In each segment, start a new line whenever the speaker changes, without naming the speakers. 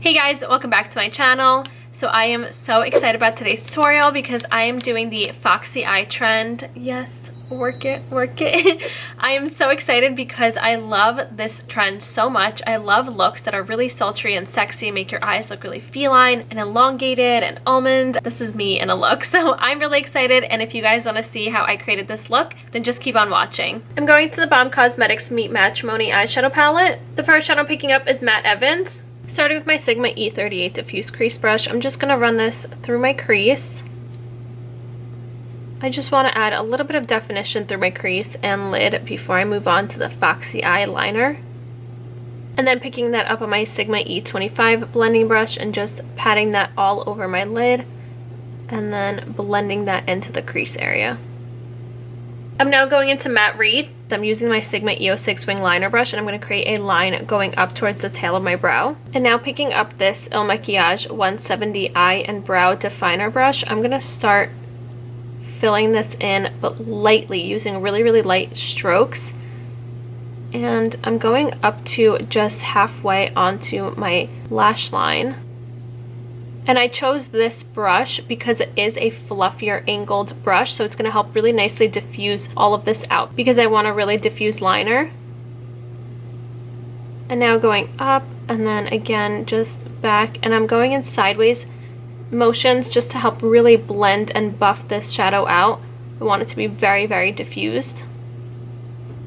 Hey guys, welcome back to my channel. So I am so excited about today's tutorial because I am doing the Foxy eye trend. Yes, work it, work it. I am so excited because I love this trend so much. I love looks that are really sultry and sexy, make your eyes look really feline and elongated and almond. This is me in a look, so I'm really excited, and if you guys want to see how I created this look, then just keep on watching. I'm going to the Balm Cosmetics Meet Matrimony eyeshadow palette. The first shadow I'm picking up is Matte Evans. Starting with my Sigma E38 diffuse crease brush, I'm just going to run this through my crease. I just want to add a little bit of definition through my crease and lid before I move on to the Foxy eyeliner. And then picking that up on my Sigma E25 blending brush and just patting that all over my lid and then blending that into the crease area. I'm now going into Matte Read. I'm using my Sigma E06 wing liner brush and I'm going to create a line going up towards the tail of my brow. And now picking up this Il Makiage 170 eye and brow definer brush, I'm going to start filling this in, but lightly, using really light strokes. And I'm going up to just halfway onto my lash line. And I chose this brush because it is a fluffier angled brush, so it's going to help really nicely diffuse all of this out because I want a really diffuse liner. And now going up and then again just back, and I'm going in sideways motions just to help really blend and buff this shadow out. I want it to be very diffused.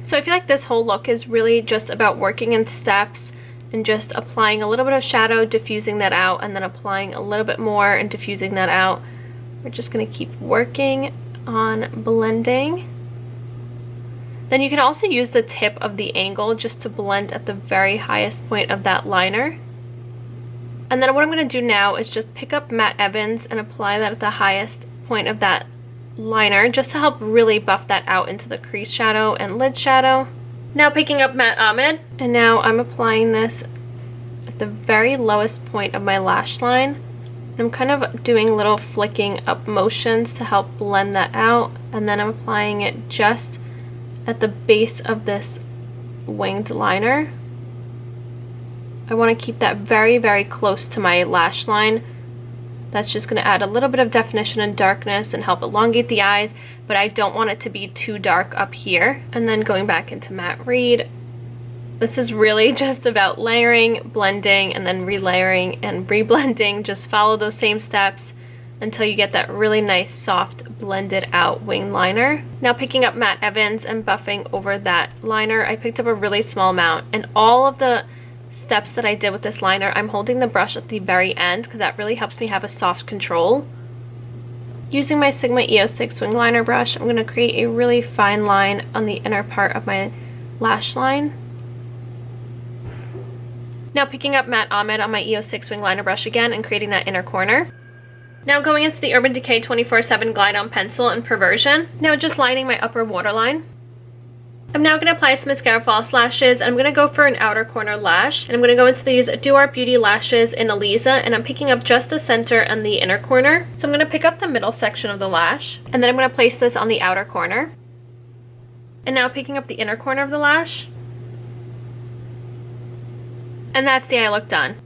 So I feel like this whole look is really just about working in steps and just applying a little bit of shadow, diffusing that out, and then applying a little bit more and diffusing that out. We're just going to keep working on blending. Then you can also use the tip of the angle just to blend at the very highest point of that liner. And then what I'm going to do now is just pick up Matte Evans and apply that at the highest point of that liner just to help really buff that out into the crease shadow and lid shadow. Now picking up Matte Ahmed, and now I'm applying this at the very lowest point of my lash line. I'm kind of doing little flicking up motions to help blend that out, and then I'm applying it just at the base of this winged liner. I want to keep that very close to my lash line. That's just going to add a little bit of definition and darkness and help elongate the eyes, but I don't want it to be too dark up here. And then going back into Matte Read, this is really just about layering, blending, and then relayering and reblending. Just follow those same steps until you get that really nice soft blended out wing liner. Now picking up Matte Evans and buffing over that liner, I picked up a really small amount, and all of the steps that I did with this liner, I'm holding the brush at the very end because that really helps me have a soft control. Using my Sigma E06 wing liner brush, I'm going to create a really fine line on the inner part of my lash line. Now picking up Matte Ahmed on my E06 wing liner brush again and creating that inner corner. Now going into the Urban Decay 24/7 Glide On Pencil in Perversion. Now just lining my upper waterline. I'm now going to apply some mascara false lashes, and I'm going to go for an outer corner lash, and I'm going to go into these Do Art Beauty lashes in Eliza, and I'm picking up just the center and the inner corner. So I'm going to pick up the middle section of the lash, and then I'm going to place this on the outer corner. And now picking up the inner corner of the lash. And that's the eye look done.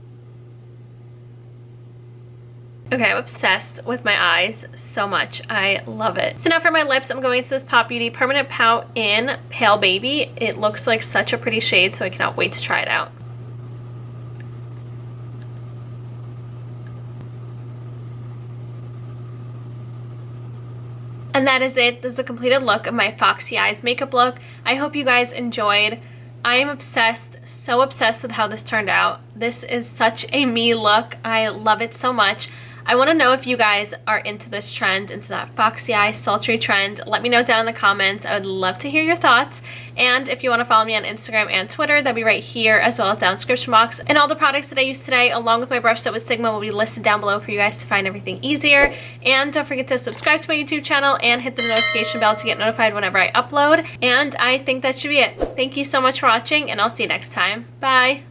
Okay, I'm obsessed with my eyes so much. I love it. So now for my lips, I'm going to this Pop Beauty Permanent Pout in Pale Baby. It looks like such a pretty shade, so I cannot wait to try it out. And that is it. This is the completed look of my Foxy Eyes makeup look. I hope you guys enjoyed. I am obsessed, so obsessed with how this turned out. This is such a me look. I love it so much. I want to know if you guys are into this trend, into that Foxy Eye sultry trend. Let me know down in the comments. I would love to hear your thoughts. And if you want to follow me on Instagram and Twitter, that'll be right here, as well as down in the description box. And all the products that I used today, along with my brush set with Sigma, will be listed down below for you guys to find everything easier. And don't forget to subscribe to my YouTube channel and hit the notification bell to get notified whenever I upload. And I think that should be it. Thank you so much for watching, and I'll see you next time. Bye!